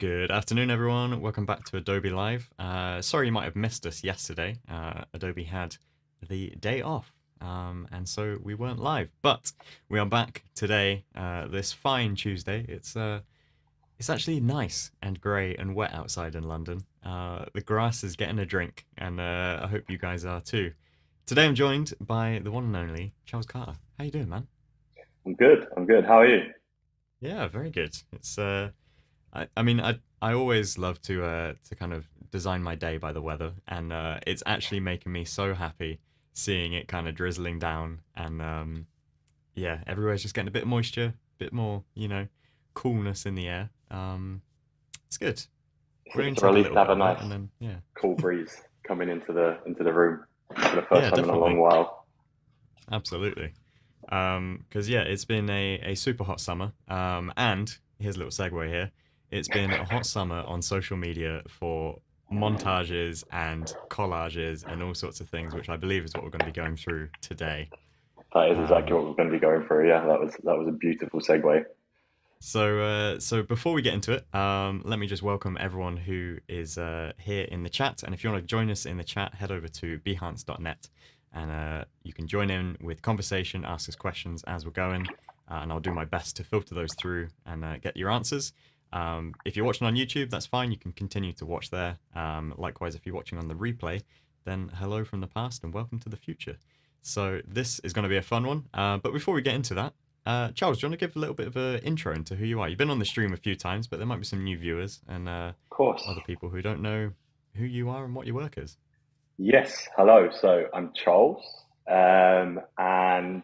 Good afternoon, everyone. Welcome back to Adobe Live. Sorry you might have missed us yesterday. Adobe had the day off, and so we weren't live. But we are back today, this fine Tuesday. It's actually nice and grey and wet outside in London. The grass is getting a drink, and I hope you guys are too. Today I'm joined by the one and only Charles Carter. How you doing, man? I'm good. I'm good. How are you? Yeah, very good. I always love to kind of design my day by the weather, and it's actually making me so happy seeing it kind of drizzling down, and yeah, everywhere's just getting a bit of moisture, a bit more, coolness in the air. It's good. We'll only It's a take a relief little to have bit a of it, nice and then yeah, cool breeze coming into the room for the first yeah, time in a long definitely, while. absolutely. Because yeah, it's been a super hot summer. And here's a little segue here. It's been a hot summer on social media for montages and collages and all sorts of things, which I believe is what we're going to be going through today. That is exactly Um, what we're going to be going through. Yeah, that was a beautiful segue. so before we get into it, let me just welcome everyone who is here in the chat. And if you want to join us in the chat, head over to behance.net and you can join in with conversation, ask us questions as we're going, and I'll do my best to filter those through and get your answers. If you're watching on YouTube, that's fine. You can continue to watch there. Likewise, if you're watching on the replay, then hello from the past and welcome to the future. So this is going to be a fun one. But before we get into that, Charles, do you want to give a little bit of an intro into who you are? You've been on the stream a few times, but there might be some new viewers and Of course. other people who don't know who you are and what your work is. Yes. Hello. So I'm Charles, and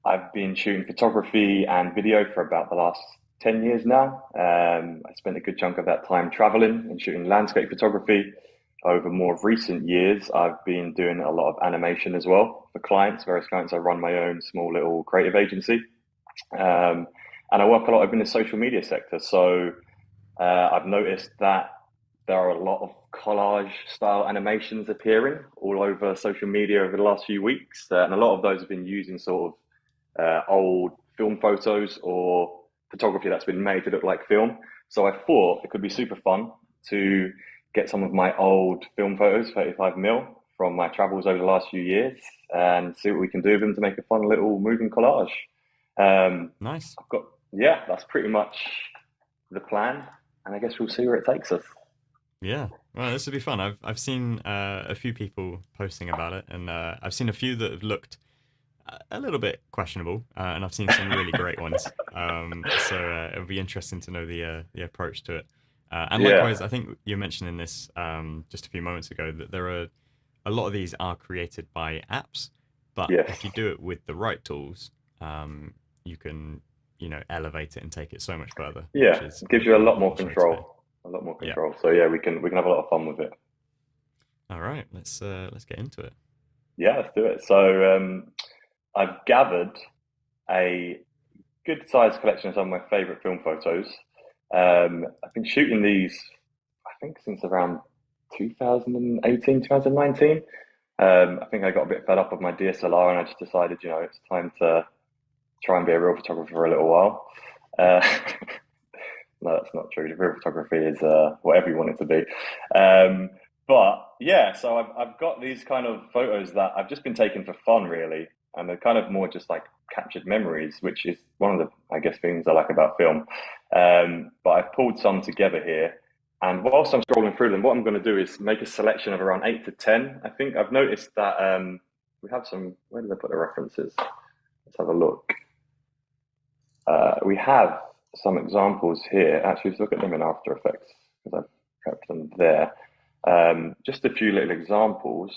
I've been shooting photography and video for about the last 10 years now. I spent a good chunk of that time traveling and shooting landscape photography. Over more of recent years, I've been doing a lot of animation as well for clients, various clients. I run my own small little creative agency. Um, and I work a lot in the social media sector. So I've noticed that there are a lot of collage style animations appearing all over social media over the last few weeks. And a lot of those have been using sort of old film photos or photography that's been made to look like film. So I thought it could be super fun to get some of my old film photos, 35 mil, from my travels over the last few years and see what we can do with them to make a fun little moving collage. Um, Nice. I've got, yeah, that's pretty much the plan. And I guess we'll see where it takes us. Yeah. Well, this would be fun. I've seen a few people posting about it, and I've seen a few that have looked a little bit questionable, and I've seen some really great ones. So it'll be interesting to know the approach to it. And Yeah. likewise, I think you mentioned in this just a few moments ago that there are a lot of these are created by apps, but Yes. if you do it with the right tools, you can elevate it and take it so much further, Yeah. which is It gives you a hopefully what lot we're going more to show today. control. A lot more Yeah. control. So yeah, we can have a lot of fun with it. All right. Let's get into it. Yeah, let's do it. So I've gathered a good sized collection of some of my favorite film photos. I've been shooting these, I think, since around 2018, 2019. I think I got a bit fed up with my DSLR and I just decided, it's time to try and be a real photographer for a little while. Uh, no, that's not true. Real photography is whatever you want it to be. But yeah, so I've got these kind of photos that I've just been taking for fun, really, and they're kind of more just like captured memories, which is one of the, I guess, things I like about film. But I've pulled some together here, and whilst I'm scrolling through them, what I'm going to do is make a selection of around 8 to 10. I think I've noticed that we have some. Where did I put the references? Let's have a look. We have some examples here. Actually, let's look at them in After Effects because I've kept them there. Just a few little examples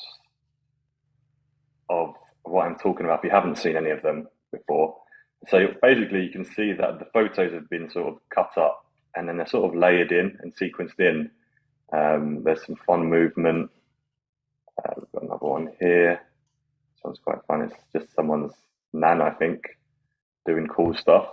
of what I'm talking about if you haven't seen any of them before. So basically, you can see that the photos have been sort of cut up and then they're sort of layered in and sequenced in. There's some fun movement. We've got another one here. This one's quite fun. It's just someone's nan, I think, doing cool stuff.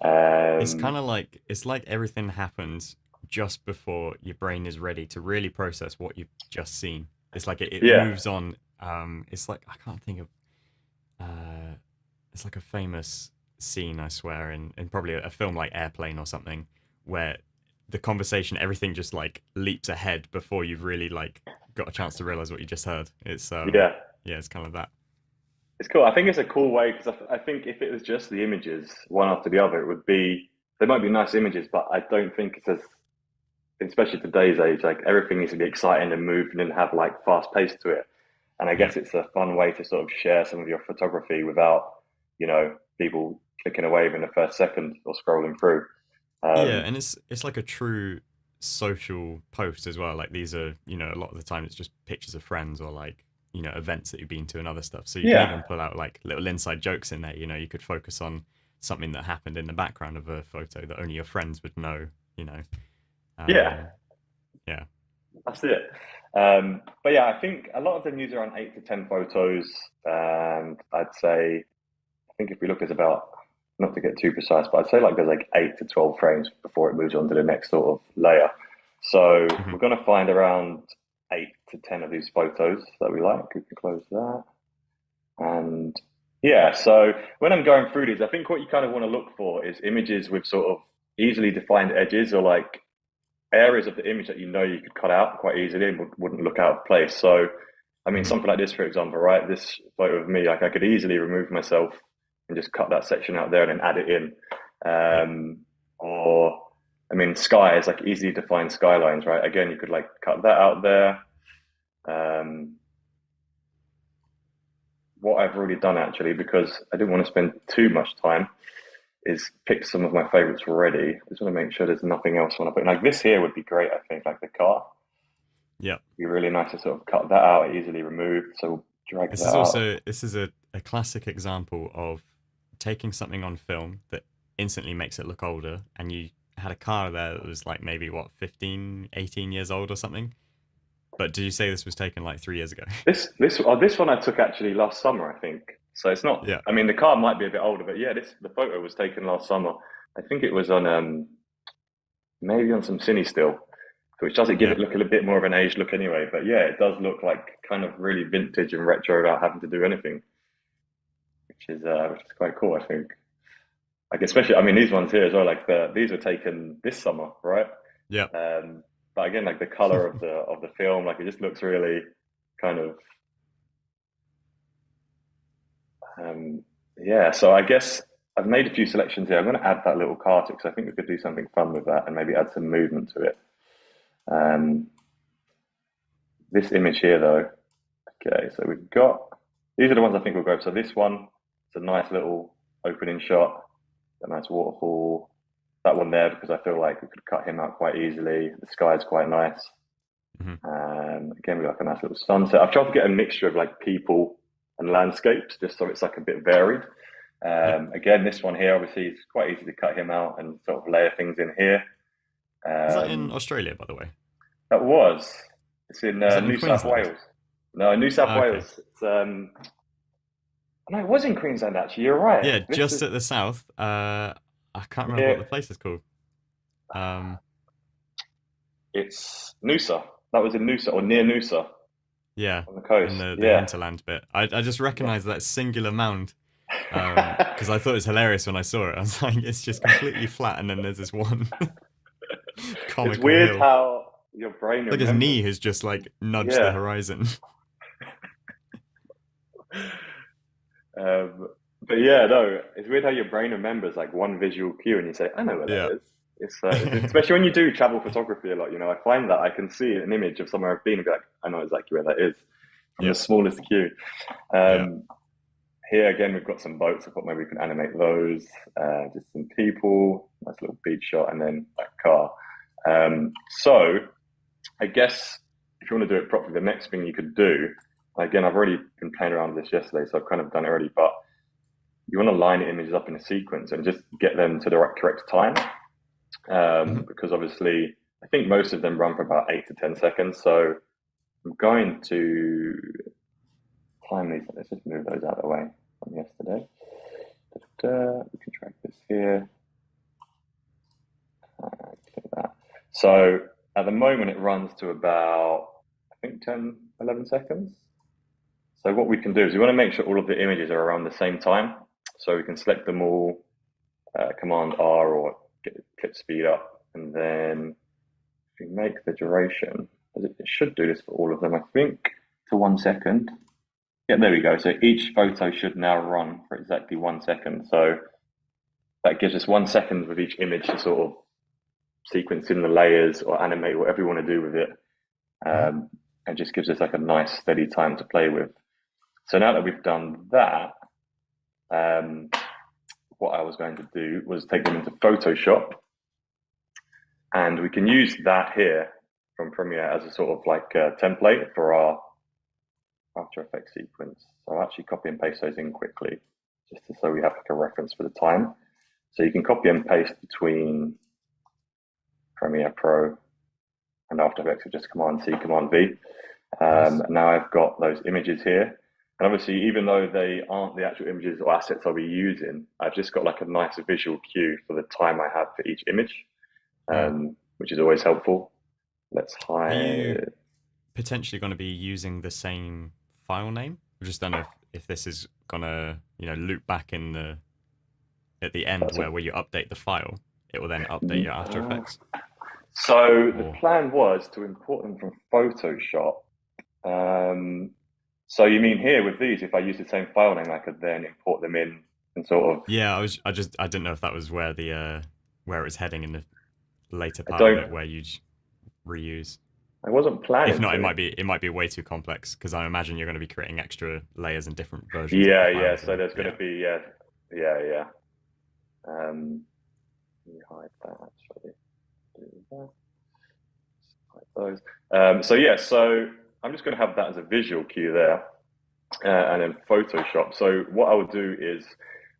It's kind Um, of like it's like everything happens just before your brain is ready to really process what you've just seen. It's like it yeah, moves on. It's like I can't think of. Uh, it's like a famous scene, I swear, in probably a film like Airplane or something, where the conversation, everything just like leaps ahead before you've really like got a chance to realize what you just heard. It's Yeah, yeah, it's kind of that. it's cool. I think it's a cool way because I think if it was just the images one after the other, it would be they might be nice images, but I don't think it's as especially today's age, like everything needs to be exciting and moving and have like fast pace to it. And I Yeah. guess it's a fun way to sort of share some of your photography without, people clicking away within the first second or scrolling through. Yeah, Um, and it's like a true social post as well. Like these are, a lot of the time it's just pictures of friends or like, events that you've been to and other stuff. So you can yeah, even pull out like little inside jokes in there. You could focus on something that happened in the background of a photo that only your friends would know, you know. yeah, Um, yeah. that's it. But yeah, I think a lot of them use around 8 to 10 photos, and I'd say I think if we look at about not to get too precise, but I'd say like there's like 8 to 12 frames before it moves on to the next sort of layer. So Hmm. we're going to find around 8 to 10 of these photos that we like. We can close that. And yeah, so when I'm going through these, I think what you kind of want to look for is images with sort of easily defined edges or like areas of the image that you could cut out quite easily and wouldn't look out of place. So, I mean, Hmm. something like this, for example, right? This photo of me, like I could easily remove myself and just cut that section out there and then add it in. Yeah. Or, I mean, skies, like easily defined skylines, right? Again, you could like cut that out there. Um, what I've already done actually, because I didn't want to spend too much time, is pick some of my favorites already. I just want to make sure there's nothing else I want to put. Like this here would be great, I think, like the car. Yeah. Be really nice to sort of cut that out, easily removed. So we'll drag This that is out. also this is a classic example of taking something on film that instantly makes it look older, and you had a car there that was like maybe what 15, 18 years old or something. But did you say this was taken like 3 years ago? This one I took actually last summer, I think. So it's not. Yeah. I mean, the car might be a bit older, but yeah, this the photo was taken last summer. I think it was on maybe on some cine still, which doesn't give Yeah. it look a little bit more of an aged look anyway. But yeah, it does look like kind of really vintage and retro without having to do anything, which is quite cool, I think. Like especially, I mean, these ones here as well. Like these were taken this summer, right? Yeah. Um, but again, like the color of the film, like it just looks really kind of yeah. So I guess I've made a few selections here. I'm going to add that little car to because I think we could do something fun with that and maybe add some movement to it. Um, this image here, though. Okay, so we've got these are the ones I think we'll go. So this one, it's a nice little opening shot, a nice waterfall. That one there because I feel like we could cut him out quite easily. The sky's quite nice. Hmm. Again, we got like a nice little sunset. I've tried to get a mixture of like people and landscapes just so it's like a bit varied. Yeah. Again, this one here, obviously, it's quite easy to cut him out and sort of layer things in here. Is that in Um, Australia, by the way? that was, it's in Was that in New South Queensland? Wales. No, New South Ah, okay. Wales. No, it was in Queensland actually. You're right. Yeah, This just is at the south. I can't remember what the near. place is called. Um, It's Noosa. That was in Noosa or near Noosa yeah, on the in coast. the Yeah, hinterland bit. I just recognised that singular mound yeah. because I thought it was hilarious when I saw it. I was like, it's just completely flat, and then there's this one It's comical weird hill. how your brain Like his remembers. knee has just like nudged the Yeah. horizon. Um, but yeah, no, it's weird how your brain remembers like one visual cue and you say, I know where that Yeah. is. Especially when you do travel photography a lot, I find that I can see an image of somewhere I've been and be like, I know exactly where that is from the Yeah. smallest cue. Yeah. Um, Here again, we've got some boats. I thought maybe we can animate those. Just some people, nice little beach shot, and then a car. So I guess if you want to do it properly, the next thing you could do, again, I've already been playing around with this yesterday, so I've kind of done it already, but you want to line the images up in a sequence and just get them to the correct time. Hmm. Because obviously, I think most of them run for about 8 to 10 seconds. So I'm going to time these. Let's just move those out of the way from yesterday. We can track this here. Look at that. So at the moment, it runs to about, I think, 10, 11 seconds. So what we can do is we want to make sure all of the images are around the same time. So we can select them all, Command R or get clip speed up. and then if we make the duration, it should do this for all of them, I think, to 1 second. Yeah, there we go. So each photo should now run for exactly 1 second. So that gives us 1 second with each image to sort of sequence in the layers or animate whatever you want to do with it. And just gives us like a nice steady time to play with. So now that we've done that, what I was going to do was take them into Photoshop, and we can use that here from Premiere as a sort of like a template for our After Effects sequence. So I'll actually copy and paste those in quickly, just so we have like a reference for the time. So you can copy and paste between Premiere Pro and After Effects with just Command C, Command V. Nice. Now I've got those images here. And obviously, even though they aren't the actual images or assets I'll be using, I've just got like a nice visual cue for the time I have for each image, which is always helpful. Let's hide. Are you potentially going to be using the same file name? I just don't know if this is going to, loop back in at the end where you update the file. It will then update your After Effects. So the plan was to import them from Photoshop. So you mean here with these, if I use the same file name, I could then import them in and sort of. Yeah, I didn't know if that was where where it was heading in the later part of it, where you'd reuse. I wasn't planning. If not, it might be way too complex, because I imagine you're going to be creating extra layers and different versions. Yeah. So there's going to be yeah. Let me hide that actually. Do that. Hide those. So I'm just going to have that as a visual cue there, and then Photoshop. So what I will do is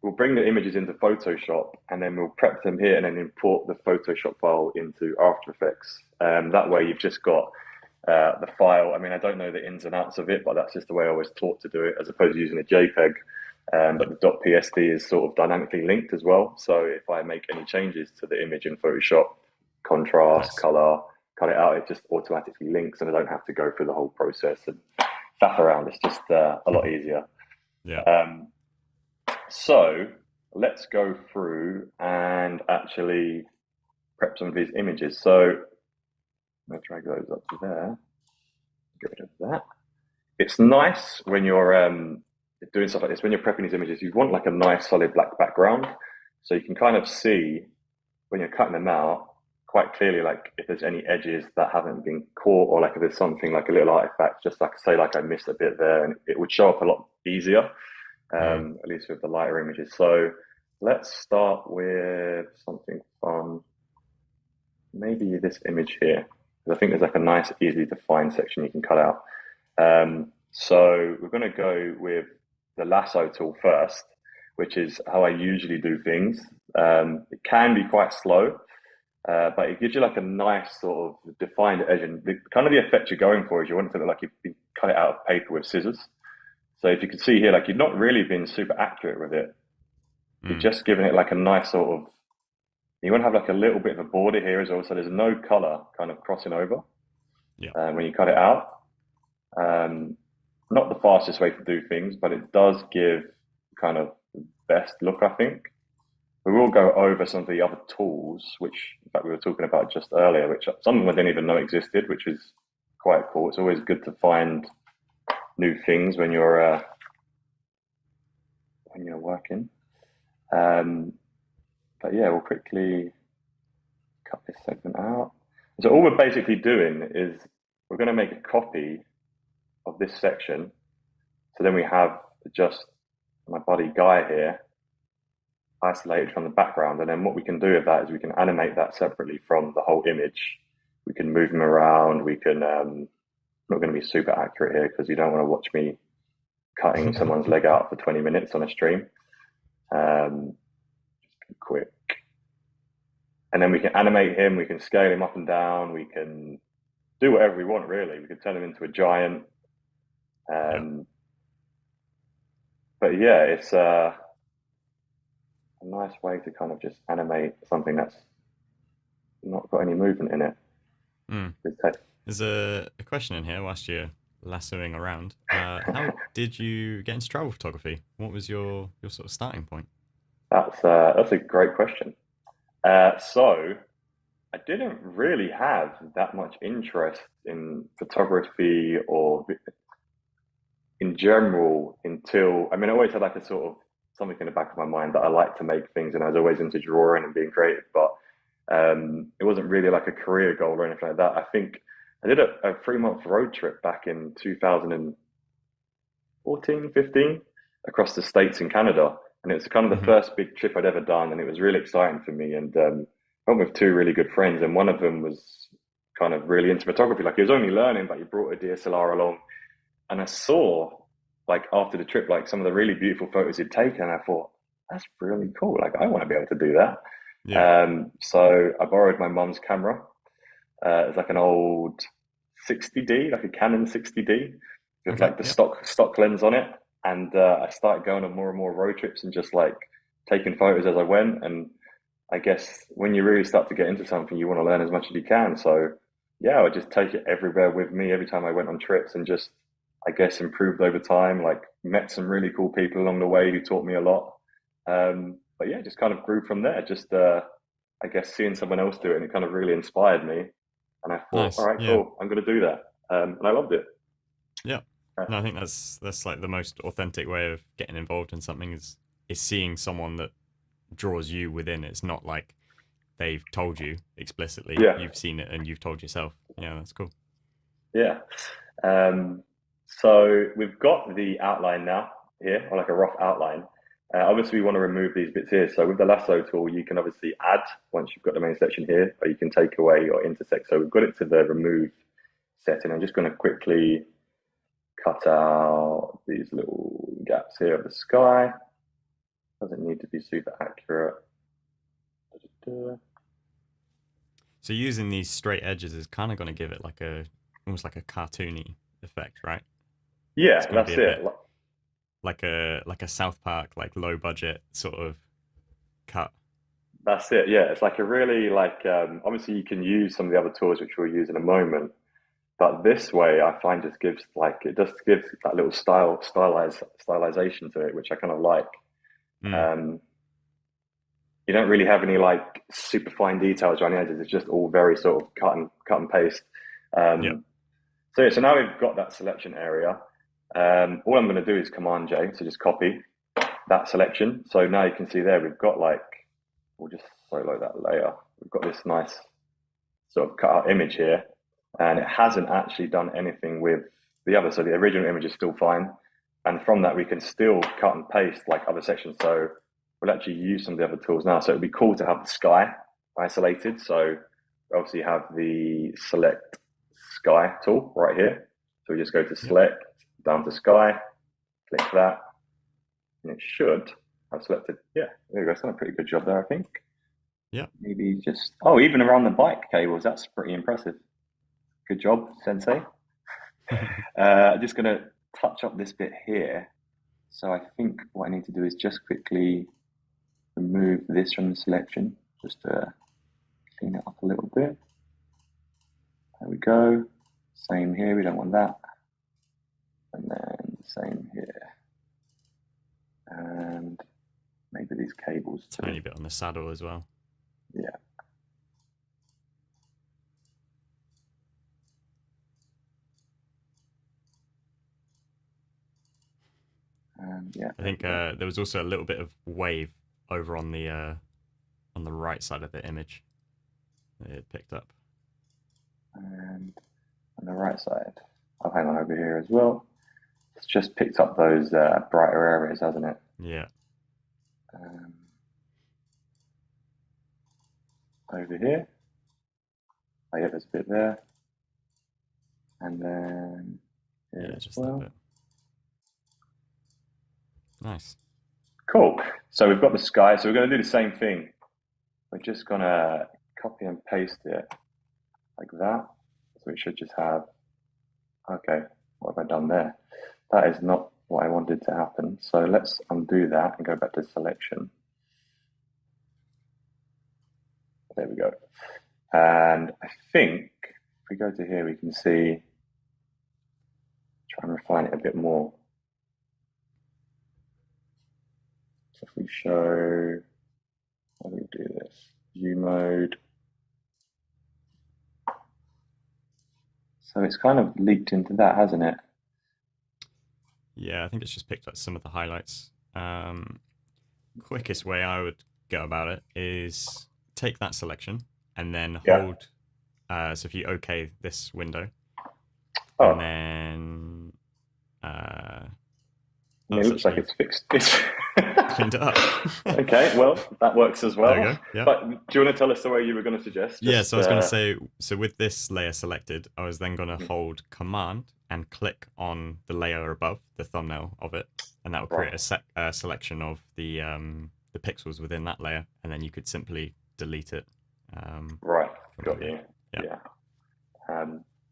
we'll bring the images into Photoshop, and then we'll prep them here, and then import the Photoshop file into After Effects. That way, you've just got the file. I mean, I don't know the ins and outs of it, but that's just the way I was taught to do it, as opposed to using a JPEG. But the .psd is sort of dynamically linked as well. So if I make any changes to the image in Photoshop, contrast, color, cut it out, it just automatically links, and I don't have to go through the whole process and faff around. It's just a lot easier. Yeah. So let's go through and actually prep some of these images. So I'm going to drag those up to there. Get rid of that. It's nice when you're doing stuff like this, when you're prepping these images, you want like a nice solid black background, so you can kind of see when you're cutting them out quite clearly, like if there's any edges that haven't been caught, or like if there's something like a little artifact, just like say like I missed a bit there, and it would show up a lot easier, at least with the lighter images. So let's start with something fun. Maybe this image here, because I think there's like a nice, easily defined section you can cut out. So we're going to go with the lasso tool first, which is how I usually do things. It can be quite slow, but it gives you like a nice sort of defined edge, and kind of the effect you're going for is you want it to look like you've cut it out of paper with scissors. So if you can see here, like you've not really been super accurate with it. You're just giving it like a nice sort of, you want to have like a little bit of a border here as well, so there's no color kind of crossing over when you cut it out. Not the fastest way to do things, but it does give kind of the best look, I think. We will go over some of the other tools, which in fact we were talking about just earlier, which some of them I didn't even know existed, which is quite cool. It's always good to find new things when you're working. But yeah, we'll quickly cut this segment out. So all we're basically doing is we're going to make a copy of this section. So then we have just my buddy Guy here isolated from the background. And then what we can do with that is we can animate that separately from the whole image. We can move him around. We can, I'm not going to be super accurate here because you don't want to watch me cutting someone's leg out for 20 minutes on a stream. Just be quick. And then we can animate him. We can scale him up and down. We can do whatever we want, really. We can turn him into a giant. But yeah, it's a nice way to kind of just animate something that's not got any movement in it. There's a question in here whilst you're lassoing around. How did you get into travel photography? What was your sort of starting point? That's a great question. So I didn't really have that much interest in photography or in general until, I mean, I always had like a sort of something in the back of my mind that I like to make things, and I was always into drawing and being creative, but it wasn't really like a career goal or anything like that. I think I did a 3 month road trip back in 2014, 15 across the States and Canada. And it was kind of the Hmm. first big trip I'd ever done. And it was really exciting for me. And I went with two really good friends. And one of them was kind of really into photography. Like he was only learning, but he brought a DSLR along. And I saw, like, after the trip, like some of the really beautiful photos he'd taken. And I thought, that's really cool. Like, I want to be able to do that. Yeah. So I borrowed my mum's camera. It's like an old 60D, like a Canon 60D, with Okay. like the Yep. stock lens on it. And I started going on more and more road trips and just like taking photos as I went. And I guess when you really start to get into something, you want to learn as much as you can. So yeah, I would just take it everywhere with me every time I went on trips and just, I guess, improved over time. Like met some really cool people along the way who taught me a lot. But yeah, just kind of grew from there. Just I guess seeing someone else do it, and it kind of really inspired me. And I thought, all Nice. right, Yeah. cool, I'm going to do that. And I loved it. Yeah. Uh, No, I think that's like the most authentic way of getting involved in something is seeing someone that draws you within. It's not like they've told you explicitly. yeah, You've seen it and you've told yourself. Yeah, that's cool. yeah. Um, so we've got the outline now here, or like a rough outline. Obviously, we want to remove these bits here. So with the lasso tool, you can obviously add once you've got the main section here, or you can take away or intersect. So we've got it to the remove setting. I'm just going to quickly cut out these little gaps here of the sky. Doesn't need to be super accurate. So using these straight edges is kind of going to give it like a almost like a cartoony effect, right? It's Yeah, going to be that's a it. bit like a South Park like low budget sort of cut. That's it. Yeah, it's like a really like obviously you can use some of the other tools which we'll use in a moment, but this way I find just gives like it just gives that little stylization to it, which I kind of like. Mm. Um, you don't really have any like super fine details around the edges. It's just all very sort of cut and paste. Yeah. Um, so yeah, so now we've got that selection area. All I'm going to do is Command J, so just copy that selection. So now you can see there we've got like we'll just solo that layer. We've got this nice sort of cut out image here, and it hasn't actually done anything with the other. So the original image is still fine, and from that we can still cut and paste like other sections. So we'll actually use some of the other tools now. So it'd be cool to have the sky isolated. So obviously you have the select sky tool right here. So we just go to Yep. select, down to sky, click that, and it should have selected. Yeah, there we go. It's done a pretty good job there, I think. Yep. Maybe just, oh, even around the bike cables, that's pretty impressive. Good job, Sensei. I'm just going to touch up this bit here. So I think what I need to do is just quickly remove this from the selection, just to clean it up a little bit. There we go. Same here, we don't want that. And then same here. And maybe these cables too. Tiny bit on the saddle as well. Yeah. And yeah, I there think we go. there was also a little bit of wave over on the right side of the image that it picked up. And on the right side, I'll hang on over here as well. It's just picked up those brighter areas, hasn't it? Yeah. Um, over here. Oh, yeah, there's a bit there. And then here Yeah, as just that well. bit. Nice. Cool. So we've got the sky. So we're going to do the same thing. We're just going to copy and paste it like that. So it should just have, okay, what have I done there? That is not what I wanted to happen. So let's undo that and go back to selection. There we go. And I think if we go to here, we can see, try and refine it a bit more. So if we show, how do we do this? View mode. So it's kind of leaked into that, hasn't it? Yeah, I think it's just picked up some of the highlights. Quickest way I would go about it is take that selection and then Yeah. hold. So if you OK this window and Oh, then uh, I oh, mean, it it's looks like actually it's fixed. It's cleaned it up. okay. Well, that works as There we well. go. Yeah. But do you want to tell us the way you were going to suggest? Yeah, so Just I was going to say, so with this layer selected, I was then going to mhm. hold Command and click on the layer above, the thumbnail of it, and that will Right, create a selection of the pixels within that layer, and then you could simply delete it right. from Got within. you. Yeah, Yeah.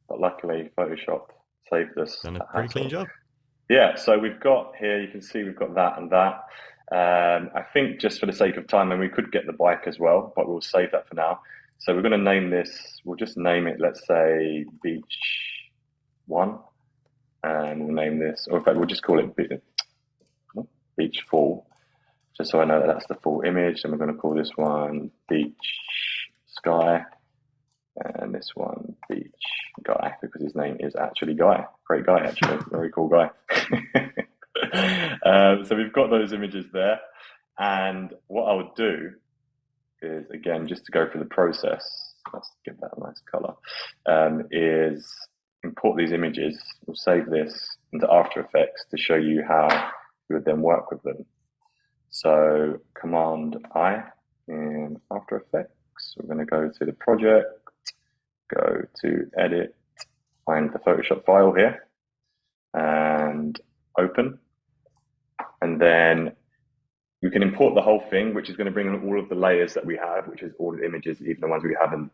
But luckily, Photoshop saved us done a that pretty clean hassle. job. Yeah, so we've got here, you can see we've got that and that. I think just for the sake of time, and we could get the bike as well, but we'll save that for now. So we're going to name this, we'll just name it, let's say Beach 1. And we'll name this, or in fact, we'll just call it Beach Full, just so I know that that's the full image. And we're going to call this one Beach Sky, and this one Beach Guy, because his name is actually Guy. Great guy, actually. Very cool guy. So we've got those images there. And what I would do is, again, just to go through the process, let's give that a nice color, is import these images. We'll save this into After Effects to show you how you would then work with them. So Command I in After Effects. We're going to go to the project, go to Edit, find the Photoshop file here, and open. And then you can import the whole thing, which is going to bring in all of the layers that we have, which is all the images, even the ones we haven't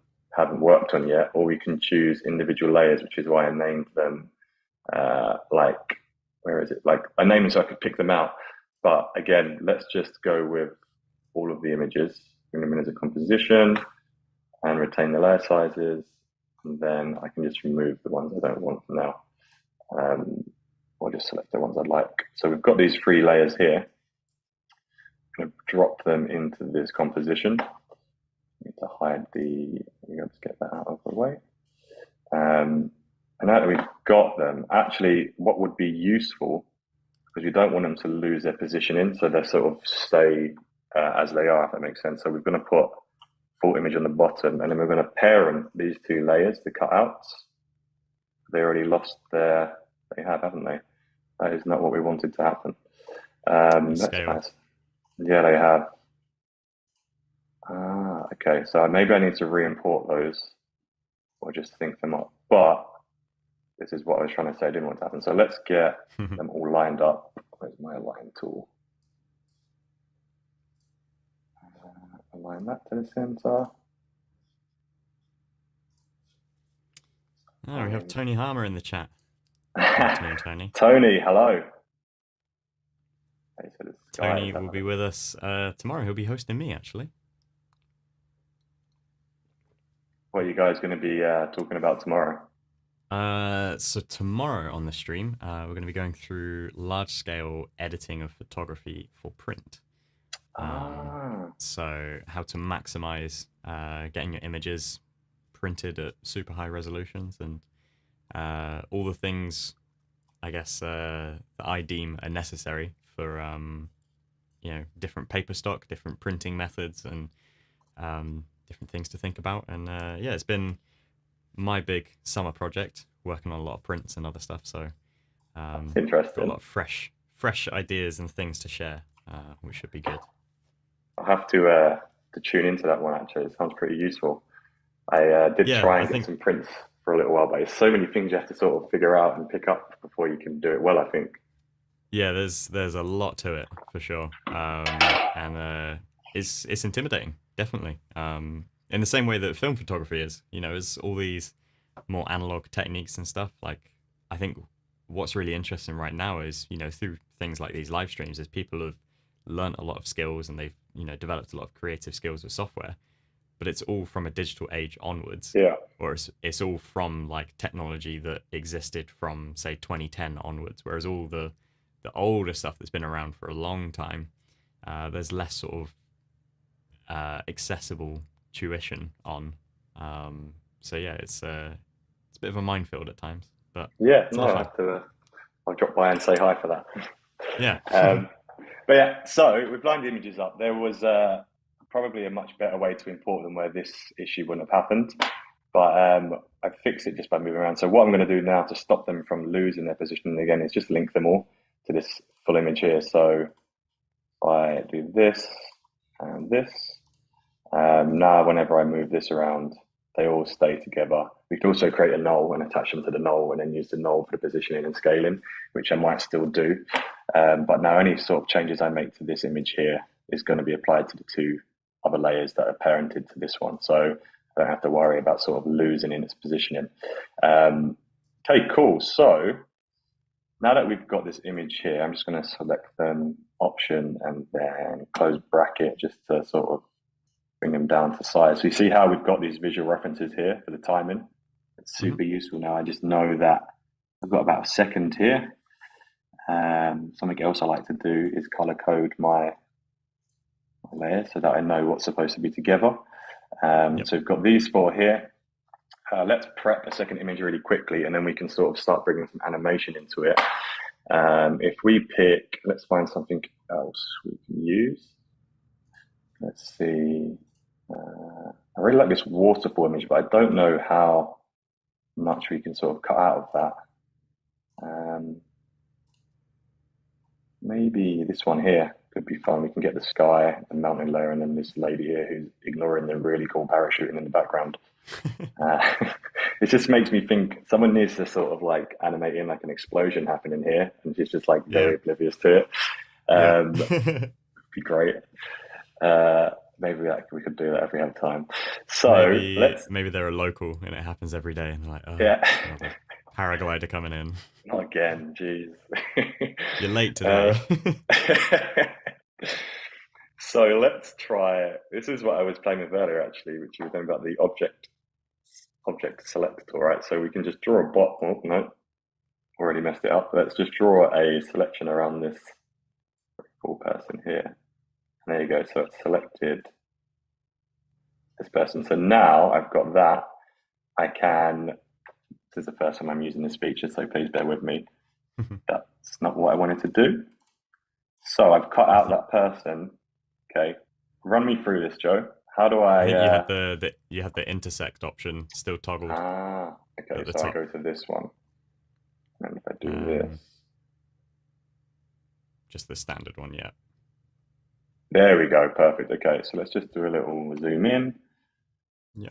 worked on yet. Or we can choose individual layers, which is why I named them like, where is it? Like I named them so I could pick them out. But again, let's just go with all of the images, bring them in as a composition, and retain the layer sizes. And then I can just remove the ones I don't want for now. Or just select the ones I like. So we've got these 3 layers here. I'm going to drop them into this composition. I need to hide the, let's get that out of the way. And now that we've got them, actually what would be useful, because we don't want them to lose their positioning, so they sort of stay as they are, if that makes sense. So we're going to put full image on the bottom, and then we're going to parent these 2 layers, the cutouts. They already lost their, they have, haven't they? That is not what we wanted to happen. Scale. Yeah, they have. Okay. So maybe I need to re-import those or just think them up. But this is what I was trying to say. I didn't want to happen. So let's get them all lined up. Where's my align tool? Align that to the center. Oh, we have Tony Harmer in the chat. Good afternoon, Tony. Tony, hello. Okay, so Tony will be with us tomorrow. He'll be hosting me, actually. What are you guys going to be talking about tomorrow? So tomorrow on the stream, we're going to be going through large-scale editing of photography for print. So how to maximize getting your images printed at super high resolutions and all the things, I guess, that I deem are necessary for different paper stock, different printing methods, and different things to think about. And yeah, it's been my big summer project, working on a lot of prints and other stuff. So That's interesting. got a lot of fresh ideas and things to share, which should be good. I'll have to tune into that one. Actually, it sounds pretty useful. I did try and get some prints for a little while, but there's so many things you have to sort of figure out and pick up before you can do it well, I think. Yeah, there's a lot to it for sure, and it's intimidating, definitely. In the same way that film photography is, is all these more analog techniques and stuff. Like, I think what's really interesting right now is, through things like these live streams, is people have learned a lot of skills and they've, developed a lot of creative skills with software. But it's all from a digital age onwards. Yeah. Or it's all from like technology that existed from say 2010 onwards. Whereas all the older stuff that's been around for a long time, there's less sort of accessible tuition on. So yeah, it's it's a bit of a minefield at times, but Yeah, it's a no, lot of I fun. have to. I'll drop by and say hi for that. Yeah. Um, but yeah, so with blind images up, there was probably a much better way to import them where this issue wouldn't have happened. But I fixed it just by moving around. So what I'm going to do now to stop them from losing their position again is just link them all to this full image here. So if I do this and this, now whenever I move this around, they all stay together. We could also create a null and attach them to the null and then use the null for the positioning and scaling, which I might still do. But now any sort of changes I make to this image here is going to be applied to the two other layers that are parented to this one. So I don't have to worry about sort of losing in its positioning. Okay, cool. So now that we've got this image here, I'm just going to select option and then close bracket just to sort of bring them down to size. So you see how we've got these visual references here for the timing. It's super useful now. I just know that I've got about a second here. Something else I like to do is color code my layers so that I know what's supposed to be together. Yep. So we've got these four here. Let's prep a second image really quickly, and then we can sort of start bringing some animation into it. If we pick, let's find something else we can use. Let's see. I really like this waterfall image, but I don't know how much we can sort of cut out of that. Maybe this one here could be fun. We can get the sky, the mountain layer, and then this lady here who's ignoring the really cool parachuting in the background. It just makes me think someone needs to sort of like animate in like an explosion happening here, and she's just like very oblivious to it. Yeah. Be great. Maybe like we could do that if we have time. So maybe let's, maybe they're a local and it happens every day, and they're like, oh, yeah, another paraglider coming in. not again, jeez. You're late uh, today. so let's try. This is what I was playing with earlier, actually, which was about the object selector, right? So we can just draw a bot. Oh, no, already messed it up. Let's just draw a selection around this cool person here. And there you go. So it's selected this person. So now I've got that. I can. This is the first time I'm using this feature, so please bear with me. That's not what I wanted to do. So I've cut out that person. Okay, run me through this, Joe. How do I? I think you had you had the intersect option still toggled Okay. at the So I top. go to this one, and if I do this, just the standard one, yeah. there we go. Perfect. Okay, so let's just do a little zoom in. Yeah.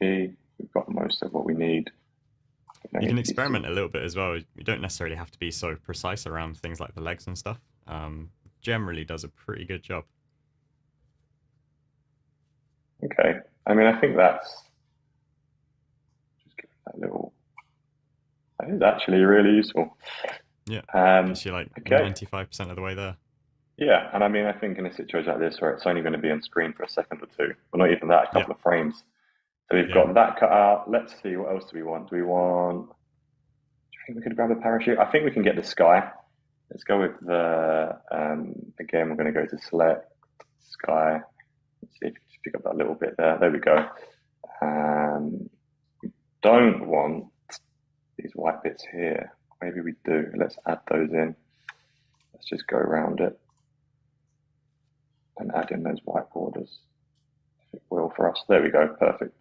See, we've got most of what we need. You can experiment a little bit as well. You don't necessarily have to be so precise around things like the legs and stuff. Generally does a pretty good job. Okay. I mean, I think that's just give that little. That is actually really useful. Yeah. Guess you're like Okay. 95% of the way there. Yeah, and I mean, I think in a situation like this where it's only going to be on screen for a second or two, well, not even that, a couple of frames. So we've got that cut out. Let's see, what else do we want? Do you think we could grab a parachute? I think we can get the sky. Let's go with the, again, we're going to go to select sky. Let's see if you just pick up that little bit there. There we go. We don't want these white bits here. Maybe we do. Let's add those in. Let's just go around it and add in those white borders. If it will for us. There we go. Perfect.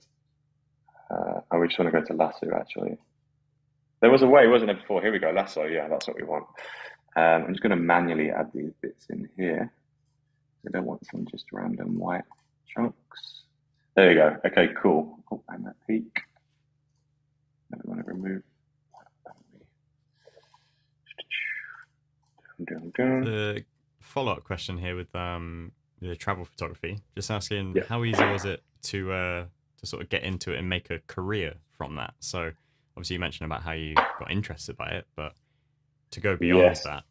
We just want to go to lasso actually. There was a way, wasn't there, before? Here we go. Lasso. Yeah, that's what we want. I'm just going to manually add these bits in here. I don't want some just random white chunks. There you go. Okay, cool. Oh, and that peak. Then we want to remove. The follow-up question here with the travel photography, just asking how easy was it to sort of get into it and make a career from that? So obviously you mentioned about how you got interested by it, but to go beyond that,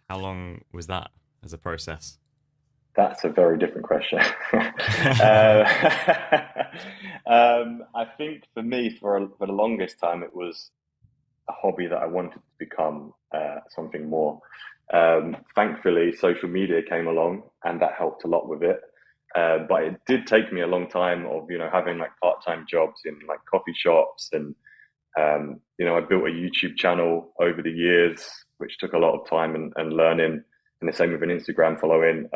how long was that as a process? That's a very different question. I think for me, for the longest time, it was a hobby that I wanted to become something more. Thankfully, social media came along, and that helped a lot with it. But it did take me a long time of having like part-time jobs in like coffee shops and I built a YouTube channel over the years, which took a lot of time and learning, and the same with an Instagram following.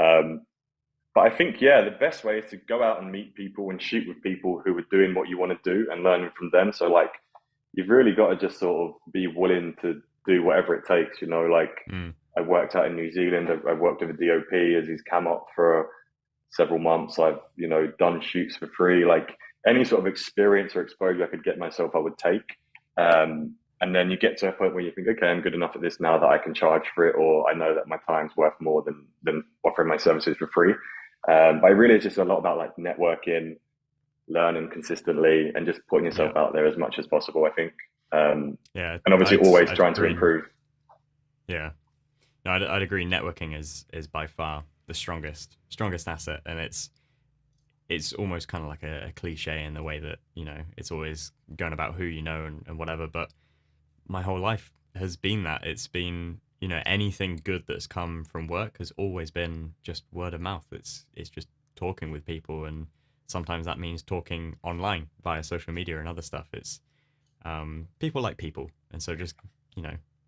But I think, yeah, the best way is to go out and meet people and shoot with people who are doing what you want to do and learning from them. So, like, you've really got to just sort of be willing to do whatever it takes. Like Mm. I worked out in New Zealand. I've worked with a DOP as his cam up for several months. I've, done shoots for free. Like any sort of experience or exposure I could get myself, I would take. And then you get to a point where you think, okay, I'm good enough at this now that I can charge for it, or I know that my time's worth more than offering my services for free. But really, it's just a lot about like networking, learning consistently, and just putting yourself Yeah. out there as much as possible, I think. Yeah. And obviously, always I'd trying to agree. improve. Yeah. No, I'd agree. Networking is by far the strongest asset, and it's almost kind of like a cliche in the way that it's always going about who you know and whatever. But my whole life has been that. It's been anything good that's come from work has always been just word of mouth. It's just talking with people, and sometimes that means talking online via social media and other stuff. It's people like people, and so just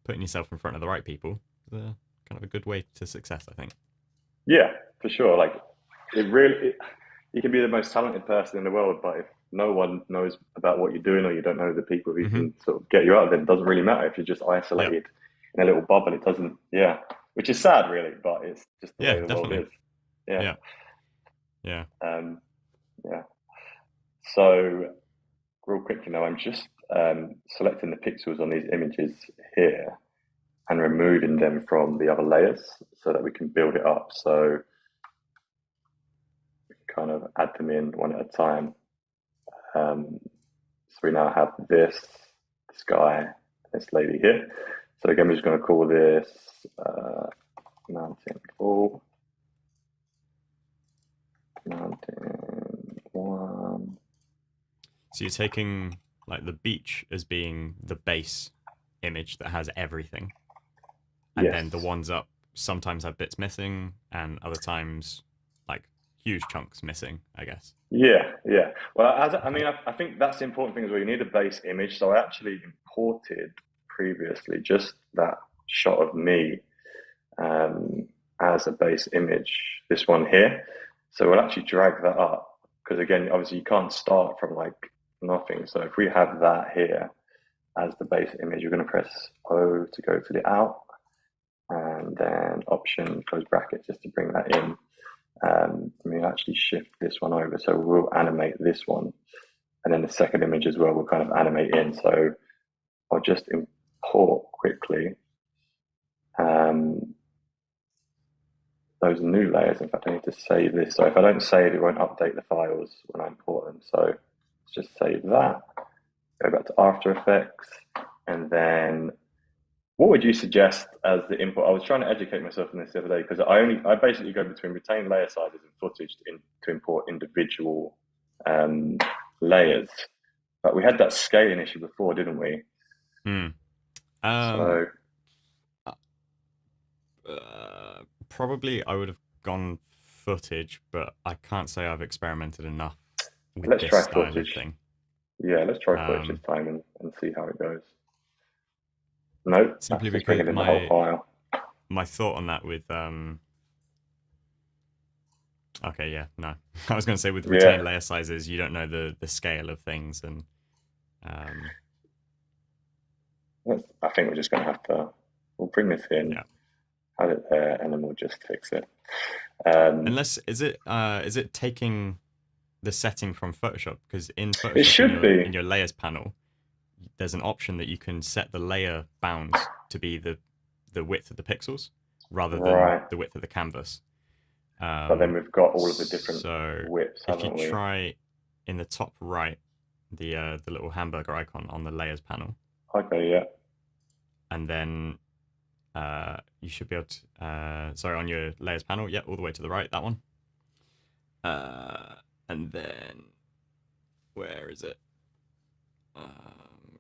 putting yourself in front of the right people is a kind of a good way to success, I think. Yeah, for sure. Like you can be the most talented person in the world, but if no one knows about what you're doing, or you don't know the people who Hmm. can sort of get you out of it, it doesn't really matter. If you're just Yeah, isolated in a little bubble, it doesn't. Yeah, which is sad, really, but it's just the yeah, way the world definitely. is. Yeah. Yeah, yeah. Um, yeah. So real quick, I'm just selecting the pixels on these images here and removing them from the other layers so that we can build it up. So we can kind of add them in one at a time. So we now have this guy, this lady here. So again, we're just going to call this mountain four, mountain one. So you're taking like the beach as being the base image that has everything, and Yes. then the ones up sometimes have bits missing, and other times like huge chunks missing, I guess. Yeah, yeah. Well, I Okay. mean, I think that's the important thing as well. You need a base image. So I actually imported previously just that shot of me um, as a base image, this one here. So we'll actually drag that up because again, obviously you can't start from like nothing. So if we have that here as the base image, you're going to press O to go to the out and then option close bracket just to bring that in. We'll actually shift this one over. So we'll animate this one. And then the second image as well, we'll kind of animate in. So I'll just import quickly those new layers. In fact, I need to save this. So if I don't save, it won't update the files when I import them. So let's just save that. Go back to After Effects. And then what would you suggest as the input? I was trying to educate myself on this the other day because I basically go between retained layer sizes and footage to import individual um, layers. But we had that scaling issue before, didn't we? Hmm. Um. So Probably I would have gone footage, but I can't say I've experimented enough with let's this try style of footage. thing. Yeah, let's try footage this Um. time and see how it goes. No, Simply that's just because bringing in the whole file. my thought on that with okay, yeah, no. I was going to say with Yeah, retained layer sizes, you don't know the scale of things, and um, I think we're just going to have to. We'll bring this in, yeah. add it there, and then we'll just fix it. Um, Unless is it taking the setting from Photoshop? Because in it Photoshop should be in your layers panel, there's an option that you can set the layer bounds to be the width of the pixels rather than right, the width of the canvas. but then we've got all of the different So widths, if you haven't we? try in the top right, the little hamburger icon on the layers panel, Okay, yeah. and then you should be able to sorry, on your layers panel, yeah, all the way to the right, that one. And then where is it? Um,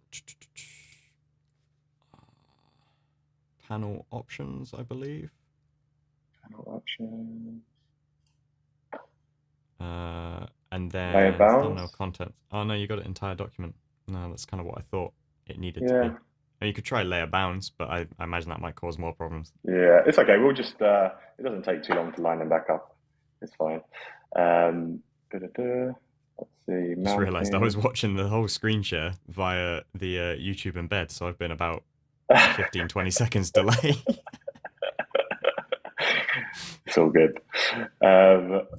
Panel options, I believe. Panel options, And layer then bounds. thumbnail content. Oh no, you got it entire document. No, that's kind of what I thought it needed to Yeah, be. And you could try layer bounds, but I imagine that might cause more problems. yeah, it's okay. We'll just it doesn't take too long to line them back up. It's fine. Da-da-da. Let's see, Just realized I was mountain. watching the whole screen share via the YouTube embed, so I've been about a 15-20 seconds delay. It's all good.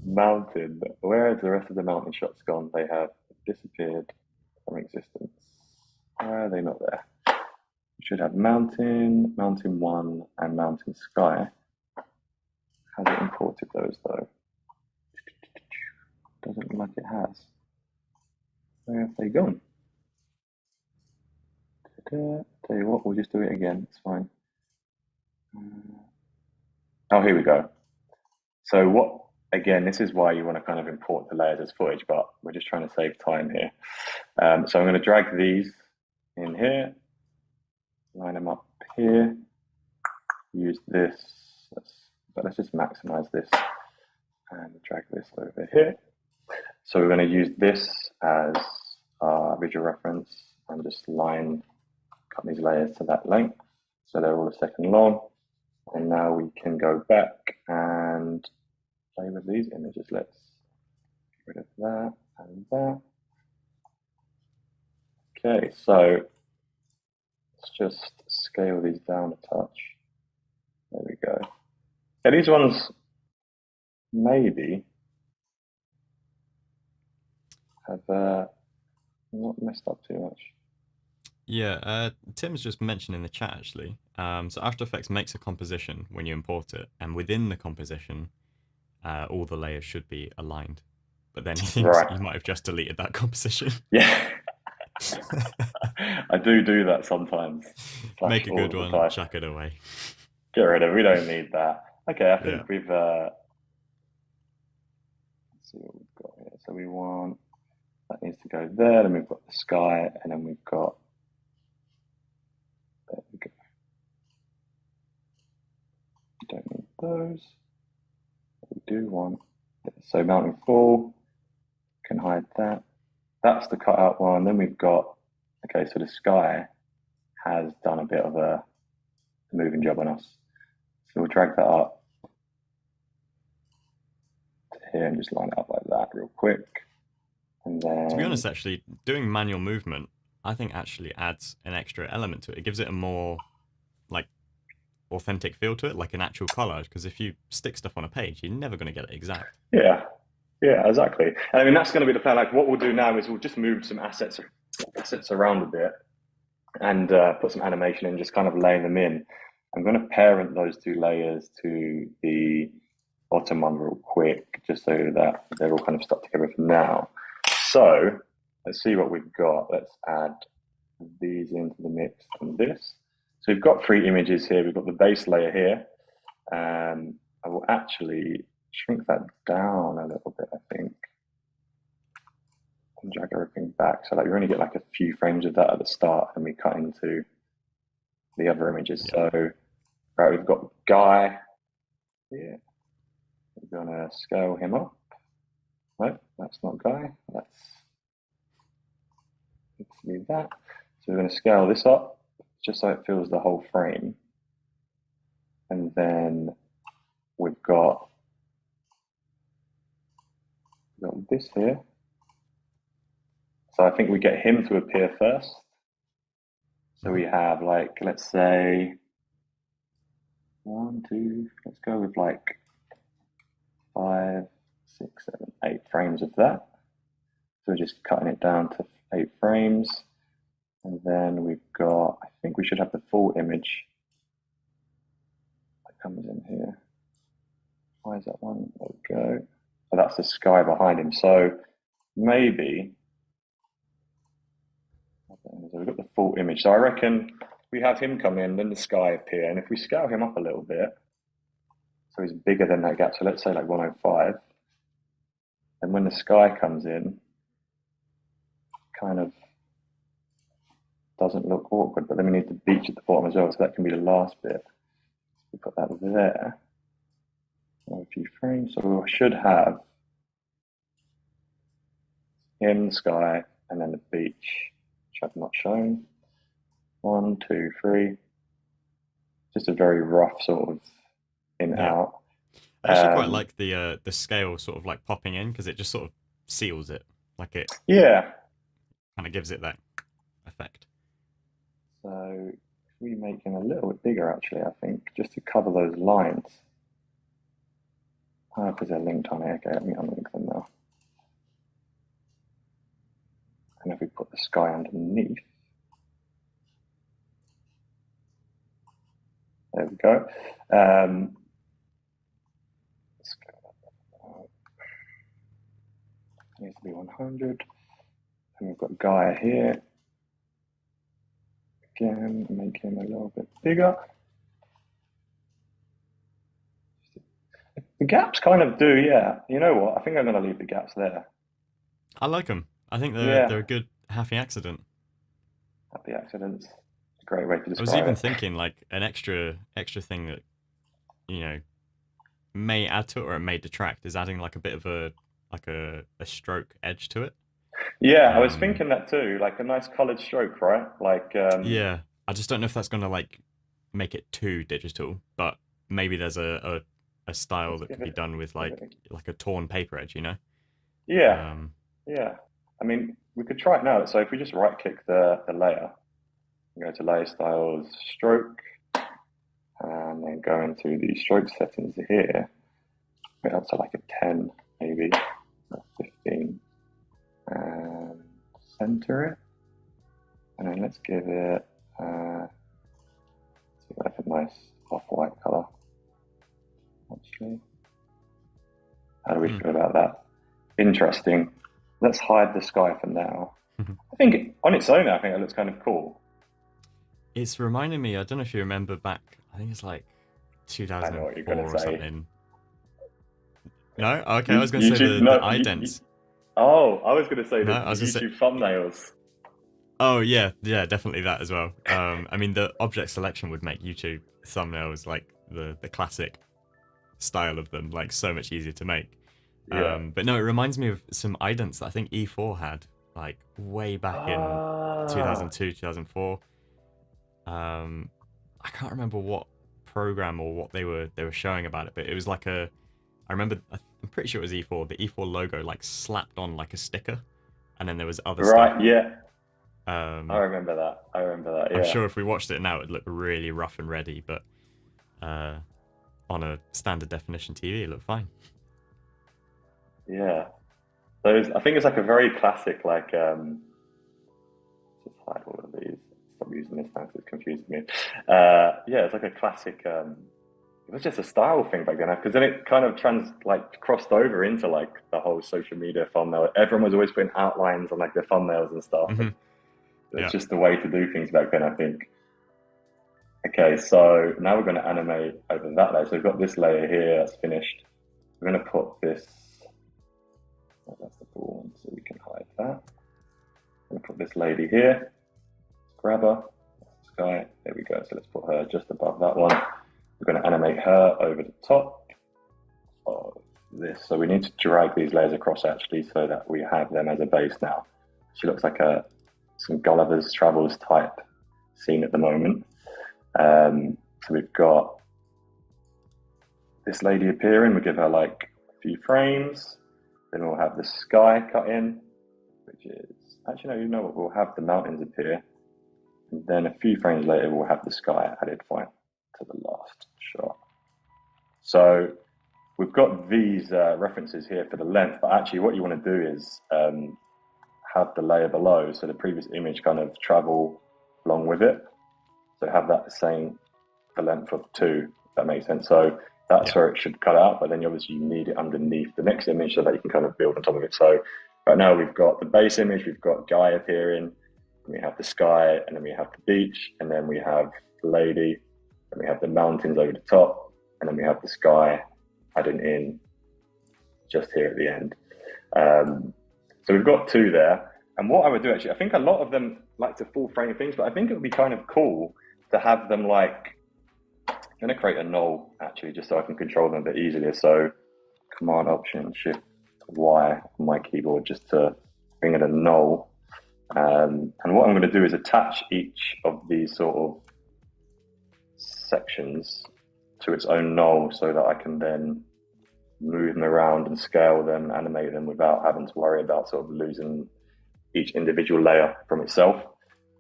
Mountain. Where has the rest of the mountain shots gone? They have disappeared from existence. Why are they not there? We should have mountain, mountain one, and mountain sky. Has it imported those though? Doesn't look like it has. Where have they gone? Tell you what, we'll just do it again. It's fine. Oh, here we go. So what? Again, this is why you want to kind of import the layers as footage, but we're just trying to save time here. So I'm going to drag these in here, line them up here, use this, but let's just maximize this and drag this over here. So we're going to use this as our visual reference and just cut these layers to that length. So they're all a second long. And now we can go back and play with these images. Let's get rid of that and that. Okay, so let's just scale these down a touch. There we go. Yeah, these ones maybe have not messed up too much. Yeah, Tim's just mentioned in the chat actually. So After Effects makes a composition when you import it, and within the composition, all the layers should be aligned. But then he thinks Right. you might have just deleted that composition. Yeah. I do that sometimes. Make Slash a all good of the one, time. chuck it away. Get rid of it. We don't need that. Okay, I think Yeah. we've let's see what we've got here. So we want that needs to go there, then we've got the sky, and then we've got there we go. We don't need those. We do want so mountain fall, can hide that. That's the cutout one. Then we've got okay, so the sky has done a bit of a moving job on us. So we'll drag that up to here and just line it up like that real quick. And then To be honest, actually, doing manual movement, I think actually adds an extra element to it. It gives it a more like authentic feel to it, like an actual collage. Because if you stick stuff on a page, you're never going to get it exact. yeah, yeah, exactly. And I mean that's going to be the plan. Like what we'll do now is we'll just move some assets around a bit and put some animation in, just kind of laying them in. I'm going to parent those two layers to the bottom one real quick, just so that they're all kind of stuck together for now. So let's see what we've got. Let's add these into the mix and this. So we've got three images here. We've got the base layer here. I will actually shrink that down a little bit, I think, and drag everything back so that we only get like a few frames of that at the start and we cut into the other images. Yeah. So, right, we've got Guy here. We're going to scale him up. No, that's not Guy. Let's leave that. So we're going to scale this up just so it fills the whole frame. And then we've got this here. So I think we get him to appear first. So we have like, let's say, 1, 2, let's go with like 5, 6, 7, 8 frames of that. So we're just cutting it down to 8 frames. And then we've got, I think we should have the full image that comes in here. Why is that one? There we go. Oh, that's the sky behind him. So maybe, so we've got the full image. So I reckon we have him come in, then the sky appear. And if we scale him up a little bit, so he's bigger than that gap. So let's say like 105. And when the sky comes in, kind of doesn't look awkward, but then we need the beach at the bottom as well, so that can be the last bit. We put that there. A few frames, so we should have him, the sky, and then the beach, which I've not shown. One, two, three. Just a very rough sort of in Yeah. out. I actually quite Um, like the scale sort of like popping in because it just sort of seals it, like it yeah. kind of gives it that effect. So if we make him a little bit bigger, actually, I think, just to cover those lines. Oh, because they're linked on it. Okay, let me unlink them now. And if we put the sky underneath, there we go. Let's go. Needs to be 100. And we've got Gaia here. Again, make him a little bit bigger. The gaps kind of do, yeah. You know what? I think I'm going to leave the gaps there. I like them. I think they're Yeah, a good happy accident. happy accidents. A great way to I was describe even it. thinking like an extra thing that you know may add to it or it may detract is adding like a bit of a stroke edge to it. Yeah, I was Um, thinking that too. Like a nice colored stroke, right? Like, yeah, I just don't know if that's gonna like make it too digital, but maybe there's a style let's that give could be it, done with give it. like a torn paper edge, you know? Yeah, Um, yeah. I mean, we could try it now. So if we just right click the layer, go to layer styles, stroke, and then go into the stroke settings here. Put it up to like a 10, maybe, or 15, and center it. And then let's give it like a nice off-white color. Actually, how do we hmm. feel about that? Interesting. Let's hide the sky for now. I think on its own, I think it looks kind of cool. It's reminding me. I don't know if you remember back. I think it's like I know what you're gonna 2004 or say. something. No, okay. I was gonna say YouTube, the no. idents. Oh, I was gonna say No, the I was gonna say. YouTube thumbnails. Oh yeah, yeah, definitely that as well. I mean the object selection would make YouTube thumbnails like the classic style of them like so much easier to make. Yeah. But no, it reminds me of some idents that I think E4 had like way back in Ah, 2002, 2004. Um, I can't remember what program or what they were showing about it, but it was like a. I remember. I'm pretty sure it was E4. The E4 logo like slapped on like a sticker, and then there was other stuff. right. Yeah, I Um, remember that. I remember that. I'm Yeah, sure if we watched it now, it'd look really rough and ready, but uh, on a standard definition TV, it looked fine. yeah. Those. I think it's like a very classic. Like, just hide all of these. Stop using this now because it's confusing me. Yeah, it's like a classic. It was just a style thing back then because then it kind of crossed over into like the whole social media thumbnail. Everyone was always putting outlines on like their thumbnails and stuff, and Hmm. it's Yeah. just the way to do things back then, I think. Okay, so now we're going to animate over that layer. So we've got this layer here that's finished. We're going to put this. Oh, that's the full one, so we can hide that. I'm going to put this lady here. Grab her. Sky. There we go. So let's put her just above that one. We're going to animate her over the top of this. So we need to drag these layers across actually so that we have them as a base now. She looks like some Gulliver's Travels type scene at the moment. So we've got this lady appearing. We'll give her like a few frames. Then we'll have the sky cut in, which is actually no, you know what? We'll have the mountains appear. And then a few frames later, we'll have the sky added fine to the last shot. So we've got these references here for the length, but actually what you want to do is have the layer below, so the previous image kind of travel along with it. So have that same the length of two, if that makes sense. So that's Yeah. where it should cut out, but then obviously you need it underneath the next image so that you can kind of build on top of it. So right now we've got the base image, we've got Guy appearing, we have the sky, and then we have the beach, and then we have the lady, and we have the mountains over the top, and then we have the sky adding in just here at the end. So we've got two there. And what I would do actually, I think a lot of them like to full frame things, but I think it would be kind of cool to have them like, I'm going to create a null actually, just so I can control them a bit easier. So Command Option Shift Y on my keyboard just to bring it a null. And what I'm going to do is attach each of these sort of sections to its own null so that I can then move them around and scale them and animate them without having to worry about sort of losing each individual layer from itself.